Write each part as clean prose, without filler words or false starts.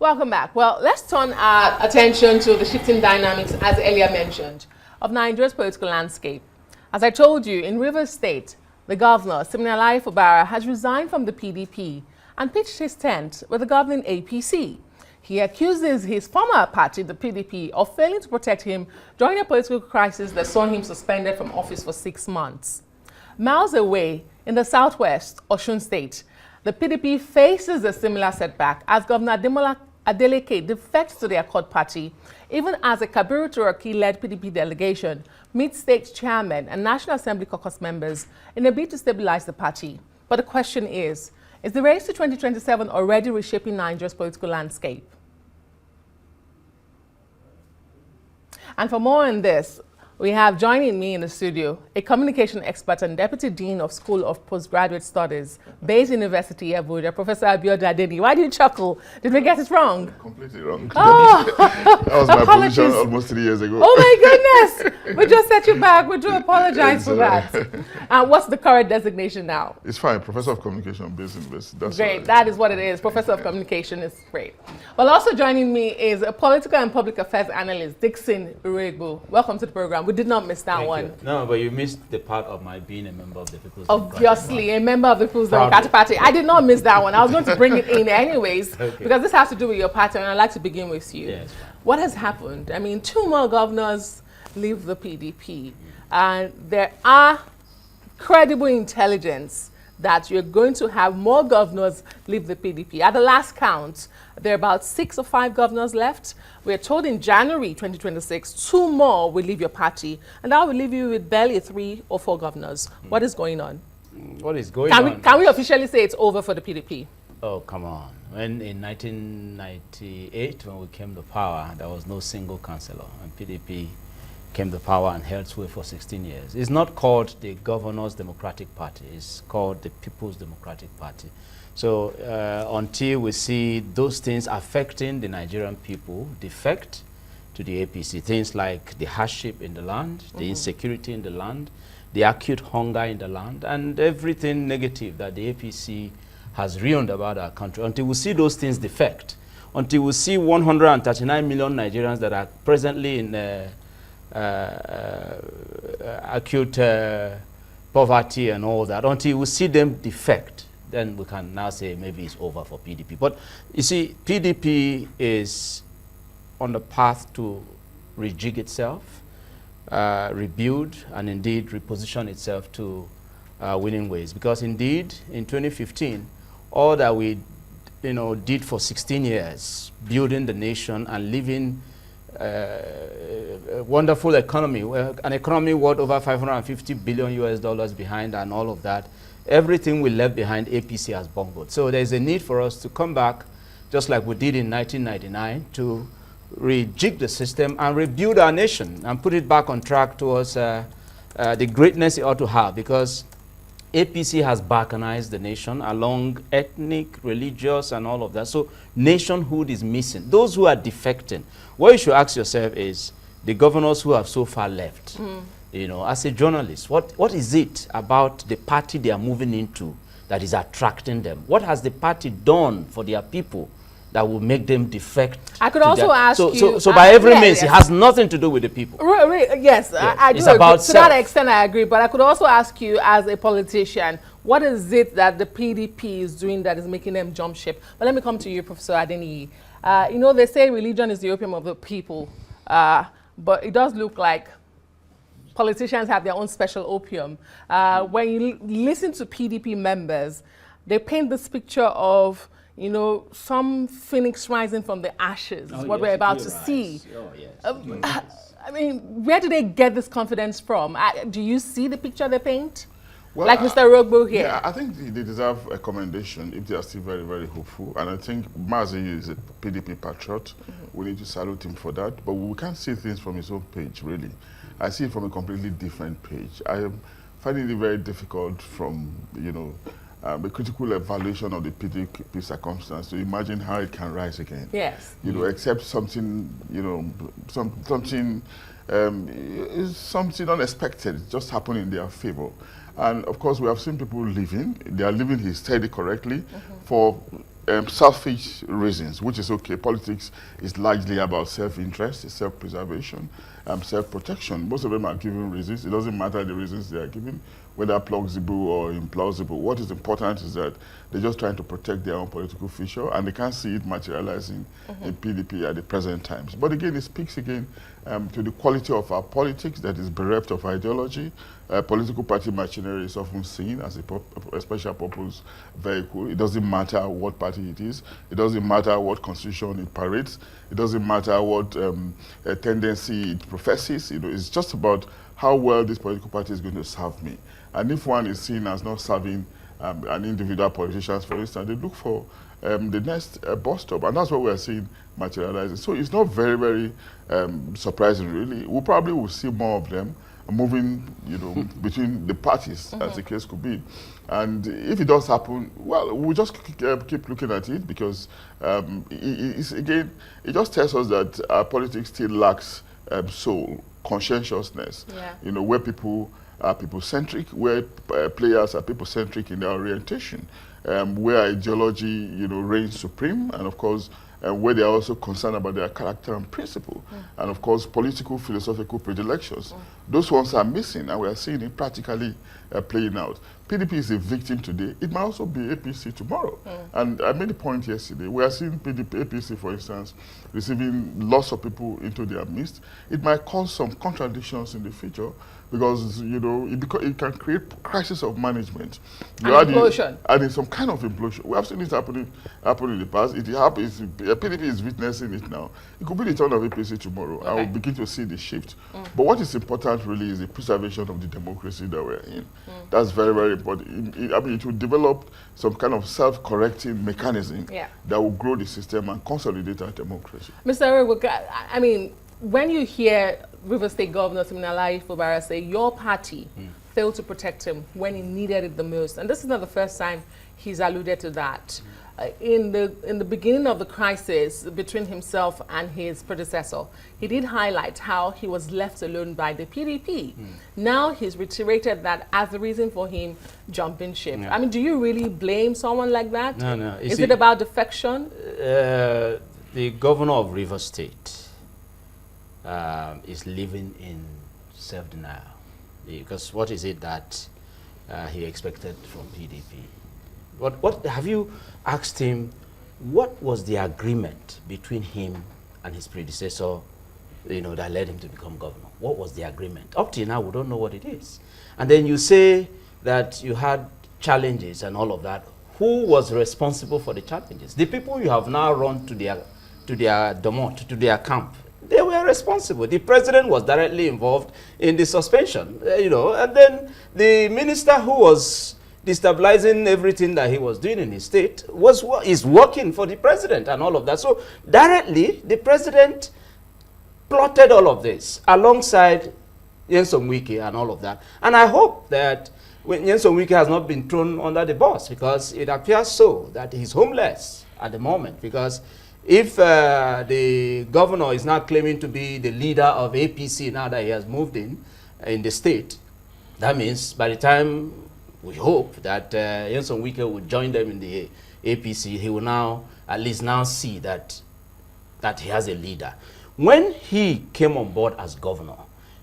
Welcome back. Well, let's turn our attention to the shifting dynamics, as earlier mentioned, of Nigeria's political landscape. As I told you, in Rivers State, the governor, Fubara, has resigned from the PDP and pitched his tent with the governing APC. He accuses his former party, the PDP, of failing to protect him during a political crisis that saw him suspended from office for 6 months. Miles away, in the southwest, Osun State, the PDP faces a similar setback as Governor Adeleke defects to the Accord Party, even as a Kabiru Turaki-led PDP delegation meets state chairmen and National Assembly caucus members in a bid to stabilize the party. But the question is the race to 2027 already reshaping Nigeria's political landscape? And for more on this, we have joining me in the studio a communication expert and Deputy Dean of School of Postgraduate Studies, Bayes University, Abuja, Professor Adeniyi. Why do you chuckle? Did we get it wrong? Completely wrong. Oh, that was my position almost 3 years ago. Oh my goodness! We just set you back. We do apologize for that. What's the current designation now? It's fine. Professor of Communication, Bayes University. That's great. Right. That is what it is. Professor of Communication is great. Well, also joining me is a political and public affairs analyst, Dixon Iroegbu. Welcome to the program. We did not miss that one. You. No, but you missed the part of my being a member of the People's Obviously, a member of the People's Democratic Party. I did not miss that one. I was going to bring it in anyways, because this has to do with your party, and I'd like to begin with you. Yes. What has happened? I mean, 2 more governors leave the PDP, and there are credible intelligence that you're going to have more governors leave the PDP. At the last count, there are about 6 or 5 governors left. We're told in January 2026, 2 more will leave your party, and that will leave you with barely 3 or 4 governors. What is going on? What is going on? Can we officially say it's over for the PDP? Oh, come on. When in 1998, when we came to power, there was no single councillor, and PDP came to power and held sway for 16 years. It's not called the Governor's Democratic Party. It's called the People's Democratic Party. So until we see those things affecting the Nigerian people defect to the APC, things like the hardship in the land, the insecurity in the land, the acute hunger in the land, and everything negative that the APC has ruined about our country, until we see those things defect, until we see 139 million Nigerians that are presently in acute poverty and all that, until we see them defect, then we can now say maybe it's over for PDP. But you see, PDP is on the path to rejig itself, rebuild, and indeed reposition itself to winning ways. Because indeed, in 2015, all that we did for 16 years, building the nation and living a wonderful economy, an economy worth over $550 billion behind and all of that, everything we left behind, APC has bungled. So there's a need for us to come back, just like we did in 1999, to rejig the system and rebuild our nation and put it back on track towards the greatness it ought to have, because APC has balkanized the nation along ethnic, religious, and all of that. So nationhood is missing. Those who are defecting, what you should ask yourself is, the governors who have so far left, as a journalist, what is it about the party they are moving into that is attracting them? What has the party done for their people that will make them defect? I could also ask you... So by every means, it has nothing to do with the people. Yes, I do agree. To that extent, I agree. But I could also ask you, as a politician, what is it that the PDP is doing that is making them jump ship? But let me come to you, Professor Adeniyi. They say religion is the opium of the people, but it does look like politicians have their own special opium. When you listen to PDP members, they paint this picture of some phoenix rising from the ashes, what we're about to see. I mean, where do they get this confidence from? Do you see the picture they paint? Well, like Mr. Iroegbu here. Yeah, I think they deserve a commendation if they are still very, very hopeful. And I think Mazi is a PDP patriot. We need to salute him for that. But we can't see things from his own page, really. I see it from a completely different page. I am finding it very difficult from, a critical evaluation of the PDP circumstance to imagine how it can rise again. Yes. Except something, something unexpected just happened in their favor. And of course, we have seen people leaving. They are leaving his steady correctly for selfish reasons, which is okay. Politics is largely about self-interest, self-preservation, self-protection. Most of them are given reasons. It doesn't matter the reasons they are given, whether plausible or implausible. What is important is that they're just trying to protect their own political future, and they can't see it materializing in PDP at the present times. But again, it speaks again to the quality of our politics that is bereft of ideology. Political party machinery is often seen as a special purpose vehicle. It doesn't matter what party it is. It doesn't matter what constitution it parades. It doesn't matter what tendency it professes. You know, it's just about how well this political party is going to serve me. And if one is seen as not serving an individual politician, for instance, they look for the next bus stop, and that's what we are seeing materializing. So it's not very, very surprising, really. We probably will see more of them moving, you know, between the parties, as the case could be. And if it does happen, well, we'll just keep looking at it, because again, it just tells us that our politics still lacks soul, conscientiousness, you know, where people are people-centric, where players are people-centric in their orientation, where ideology, you know, reigns supreme, and of course, where they are also concerned about their character and principle, and of course, political, philosophical predilections. Those ones are missing, and we are seeing it practically playing out. PDP is a victim today. It might also be APC tomorrow. And I made a point yesterday. We are seeing PDP, APC, for instance, receiving lots of people into their midst. It might cause some contradictions in the future, because, you know, it can create crisis of management. Implosion. And it's some kind of implosion. We have seen it happen in the past. It happens. PDP is witnessing it now. It could be the turn of APC tomorrow. Okay. I will begin to see the shift. But what is important really is the preservation of the democracy that we're in. That's very, very important. I mean, it will develop some kind of self-correcting mechanism that will grow the system and consolidate our democracy. Mr. Iroegbu, I mean, when you hear River State Governor Fubara say your party failed to protect him when he needed it the most, and this is not the first time he's alluded to that. In the beginning of the crisis between himself and his predecessor, he did highlight how he was left alone by the PDP. Now he's reiterated that as the reason for him jumping ship. I mean, do you really blame someone like that? No. Is it about defection? The governor of River State is living in self-denial, because what is it that he expected from PDP? What have you asked him? What was the agreement between him and his predecessor, you know, that led him to become governor? What was the agreement? Up till now, we don't know what it is. And then you say that you had challenges and all of that. Who was responsible for the challenges? The people you have now run to their domot, to their camp, they were responsible. The president was directly involved in the suspension, you know, and then the minister who was destabilizing everything that he was doing in his state is working for the president and all of that. So directly, the president plotted all of this alongside Nyesom Wike and all of that. And I hope that Nyesom Wike has not been thrown under the bus, because it appears so that he's homeless at the moment, because if the governor is now claiming to be the leader of APC now that he has moved in the state, that means by the time we hope that Nyesom Wike will join them in the APC, he will now at least now see that he has a leader. When he came on board as governor,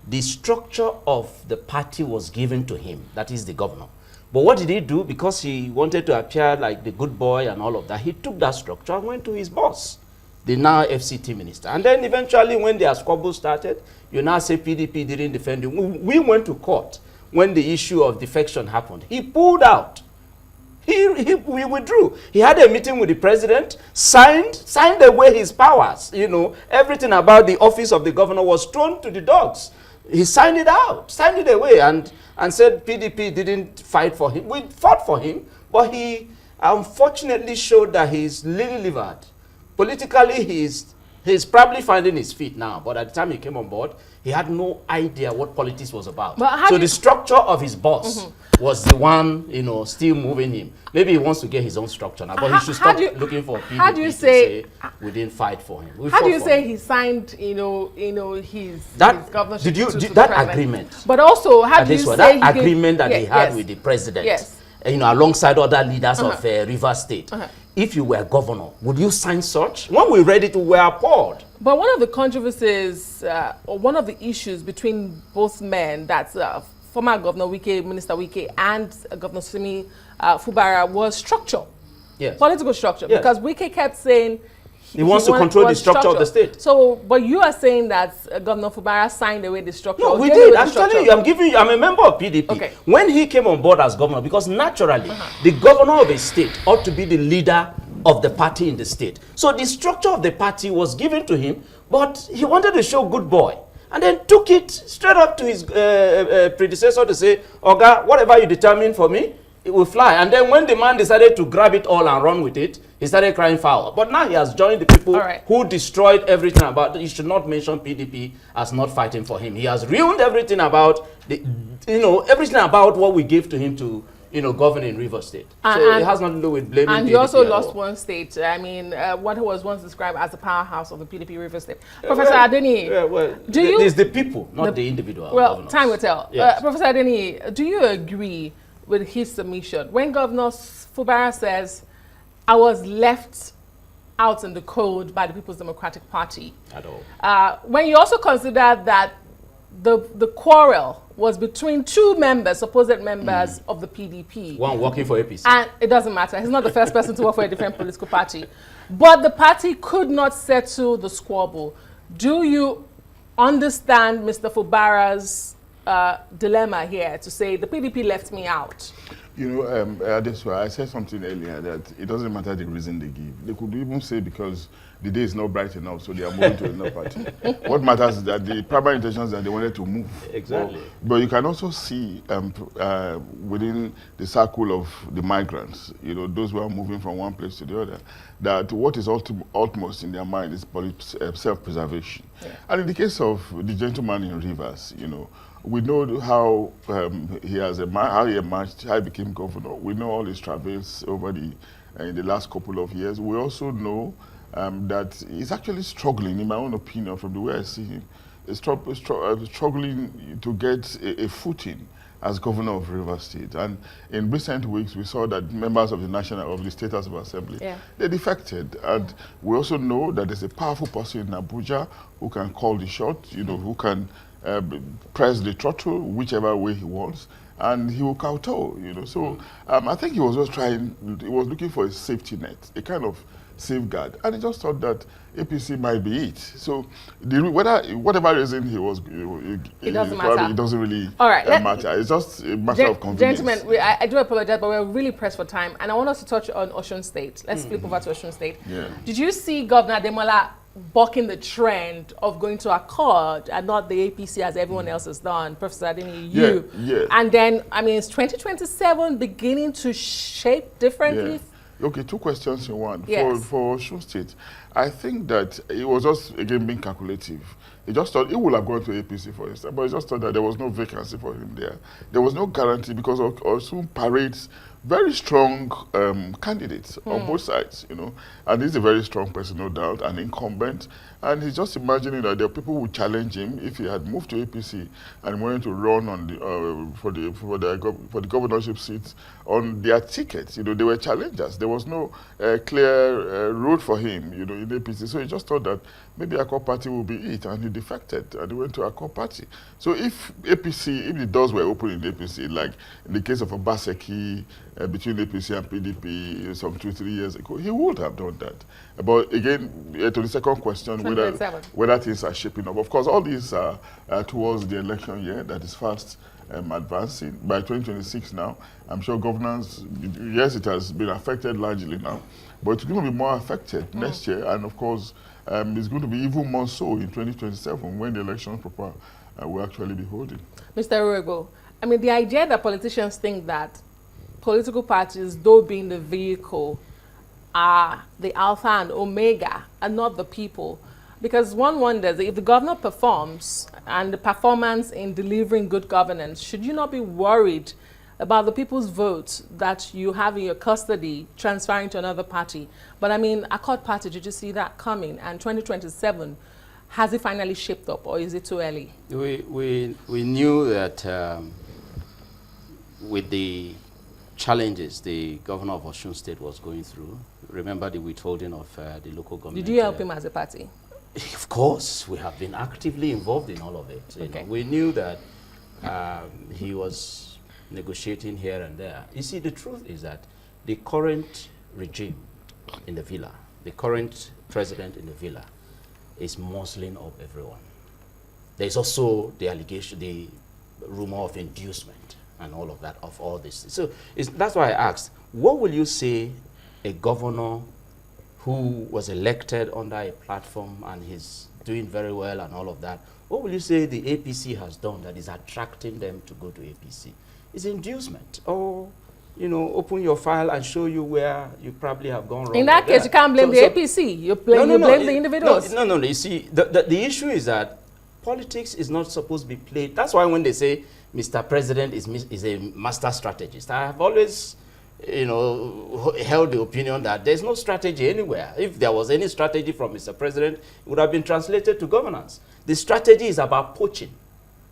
the structure of the party was given to him, that is the governor. But what did he do? Because he wanted to appear like the good boy and all of that, he took that structure and went to his boss, the now FCT minister. And then eventually when their squabble started, you now say PDP didn't defend him. We went to court when the issue of defection happened. He pulled out. We withdrew. He had a meeting with the president, signed away his powers. You know, everything about the office of the governor was thrown to the dogs. He signed it out, signed it away, and said PDP didn't fight for him. We fought for him, but he unfortunately showed that he's lily-livered. Politically, he's probably finding his feet now, but at the time he came on board, he had no idea what politics was about. So the structure of his boss was the one, you know, still moving him. Maybe he wants to get his own structure now, but he should stop looking for PDP to say we didn't fight for him. How do you say he signed, his governorship? Did that agreement? But also, how do you say that agreement that he had with the president? Yes. alongside other leaders of Rivers State. If you were governor, would you sign such? When we read it, we were appalled. But one of the controversies, or one of the issues between both men, that's former Governor Wike, Minister Wike, and Governor Simi Fubara, was structure. Yes. Political structure. Yes. Because Wike kept saying he wants to control the structure of the state. So, but you are saying that Governor Fubara signed away the structure. No, we did. I'm telling you, I'm a member of PDP. Okay. When he came on board as governor, because naturally, the governor of a state ought to be the leader of the party in the state. So the structure of the party was given to him, but he wanted to show good boy. And then took it straight up to his predecessor to say, Oga, whatever you determine for me, it will fly. And then when the man decided to grab it all and run with it, he started crying foul. But now he has joined the people who destroyed everything about it. You should not mention PDP as not fighting for him. He has ruined everything about everything about what we gave to him to govern in Rivers State. So it has nothing to do with blaming PDP. And he also lost one state. I mean, what was once described as the powerhouse of the PDP Rivers State. Professor Adeniyi, it's the people, not the individual. Well, governors. time will tell. Yes. Professor Adeniyi, do you agree with his submission when Governor Fubara says, I was left out in the cold by the People's Democratic Party? At all. When you also consider that the quarrel was between two members, supposed members of the PDP. One working for APC. And it doesn't matter. He's not the first person to work for a different political party. But the party could not settle the squabble. Do you understand Mr. Fubara's dilemma here to say the PDP left me out? That's why I said something earlier that it doesn't matter the reason they give. They could even say because the day is not bright enough, so they are moving to another party. What matters is that the primary intention is that they wanted to move. Exactly. But you can also see within the circle of the migrants, those who are moving from one place to the other, that what is utmost in their mind is self-preservation. Yeah. And in the case of the gentleman in Rivers, we know how he emerged, how he became governor. We know all his travails over in the last couple of years. We also know that he's actually struggling, in my own opinion, from the way I see him, struggling to get a footing as governor of Rivers State. And in recent weeks, we saw that members of the State House of Assembly, they defected. And we also know that there's a powerful person in Abuja who can call the shot, who can press the throttle whichever way he wants, and he will kowtow, So I think he was just looking for a safety net, a kind of safeguard, and he just thought that APC might be it. So whatever reason he was, it doesn't matter. It doesn't really matter. It's just a matter of convenience. Gentlemen, I do apologize, but we're really pressed for time, and I want us to touch on Osun State. Let's flip over to Osun State. Yeah. Did you see Governor Ademola bucking the trend of going to Accord and not the APC as everyone else has done? Professor Adeniyi, you. Yeah. And then, is 2027 beginning to shape differently? Yeah. Okay, two questions in one. Yes. For Osun State, I think that it was just, again, being calculative. He just thought he would have gone to APC, for instance, but he just thought that there was no vacancy for him there. There was no guarantee because Osun parades very strong candidates on both sides, And he's a very strong person, no doubt, an incumbent. And he's just imagining that there are people who would challenge him if he had moved to APC and wanted to run on for the governorship seats on their tickets. They were challengers. There was no clear road for him, in APC. So he just thought that maybe Accord Party will be it, and he defected and he went to Accord Party. So if the doors were open in APC, like in the case of Obaseki, between APC and PDP some 2-3 years ago, he would have done that. But again, to the second question, whether things are shaping up. Of course, all these are towards the election year that is fast advancing. By 2026 now, I'm sure governance, yes, it has been affected largely now, but it's going to be more affected next year. And of course, it's going to be even more so in 2027 when the elections proper will actually be holding. Mr. Iroegbu, the idea that politicians think that political parties, though being the vehicle, are the alpha and omega and not the people. Because one wonders, if the governor performs and the performance in delivering good governance, should you not be worried about the people's votes that you have in your custody transferring to another party? But Accord Party, did you see that coming? And 2027, has it finally shaped up, or is it too early? We knew that with the challenges the governor of Osun State was going through. Remember the withholding of the local government. Did you help him as a party? Of course, we have been actively involved in all of it. You know, we knew that he was negotiating here and there. You see, the truth is that the current regime in the villa, the current president in the villa, is muzzling up everyone. There's also the allegation, the rumor of inducement and all of that, of all this. So that's why I asked, what will you say a governor who was elected under a platform and he's doing very well and all of that, what will you say the APC has done that is attracting them to go to APC? Is inducement, or, you know, open your file and show you where you probably have gone wrong? In that case, you can't blame the APC. You blame the individuals. No, you see, the issue is that politics is not supposed to be played. That's why when they say Mr. President is a master strategist, I have always, you know, held the opinion that there's no strategy anywhere. If there was any strategy from Mr. President, it would have been translated to governance. The strategy is about poaching.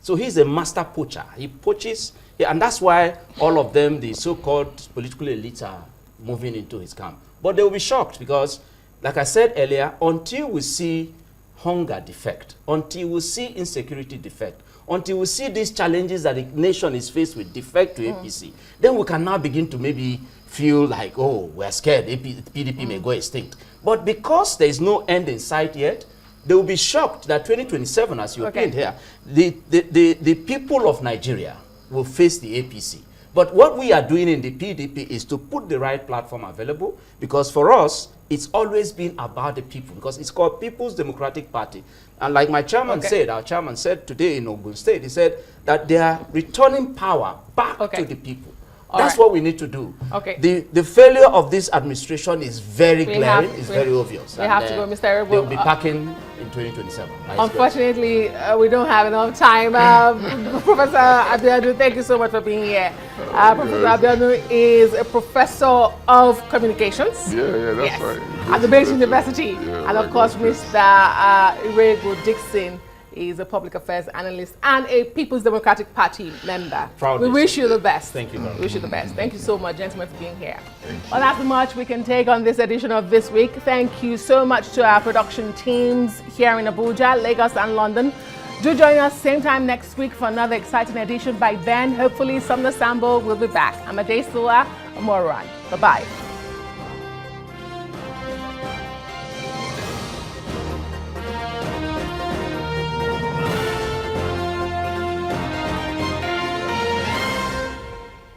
So he's a master poacher. He poaches, and that's why all of them, the so-called political elites, are moving into his camp. But they will be shocked because, like I said earlier, until we see hunger defect, until we see insecurity defect, until we see these challenges that the nation is faced with defect to APC, then we can now begin to maybe feel like, oh, we're scared, PDP may go extinct. But because there is no end in sight yet, they will be shocked that 2027, as you paint here, the people of Nigeria will face the APC. But what we are doing in the PDP is to put the right platform available, because for us, it's always been about the people, because it's called People's Democratic Party. And like my chairman said, our chairman said today in Osun State, he said that they are returning power back to the people. That's what we need to do. The failure of this administration is very glaring, it's very obvious. We have to go, Mr. Iroegbu. They'll be packing in 2027. Unfortunately, we don't have enough time. Professor Abiodun, thank you so much for being here. Professor Abiodun is a professor of communications. Yeah, that's right. At the British University. And of course, Mr. Iroegbu Dixon is a public affairs analyst and a People's Democratic Party member. We wish you the best. Thank you. We wish you the best. Thank you so much, gentlemen, for being here. Well, that's much we can take on this edition of This Week. Thank you so much to our production teams here in Abuja, Lagos, and London. Do join us same time next week for another exciting edition. By then, hopefully, Sumner Sambo will be back. I'm Adesua Moran. Bye-bye.